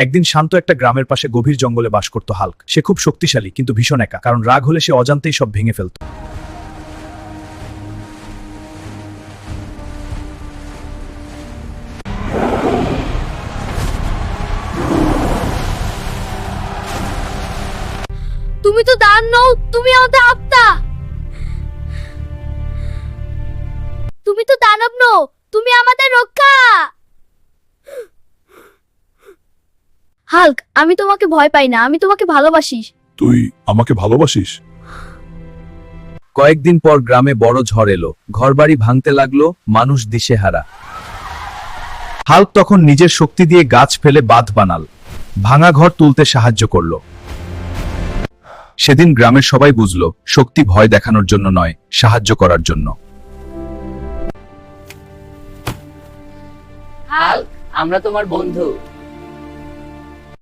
একদিন শান্ত একটা গ্রামের পাশে গভীর জঙ্গলে বাস করত হাল্ক। সে খুব শক্তিশালী কিন্তু ভীষণ একা, কারণ রাগ হলে সে অজান্তেই সব ভেঙে ফেলত। তুমি তো দান নও, তুমি আমাদের আত্মা। তুমি তো দানব নও, তুমি আমাদের রক্ষা। হাল্ক, আমি তোমাকে ভয় পাই না, আমি তোমাকে ভালোবাসি। তুই আমাকে ভালোবাসিস? কয়েকদিন পর গ্রামে বড় ঝড় এলো, ঘরবাড়ি ভাঙতে লাগলো, মানুষ দিশেহারা। হাল্ক তখন নিজের শক্তি দিয়ে গাছ ফেলে বাঁধ বানাল, ভাঙা ঘর তুলতে সাহায্য করল। সেদিন গ্রামের সবাই বুঝল, শক্তি ভয় দেখানোর জন্য নয়, সাহায্য করার জন্য। হাল্ক, আমরা তোমার বন্ধু।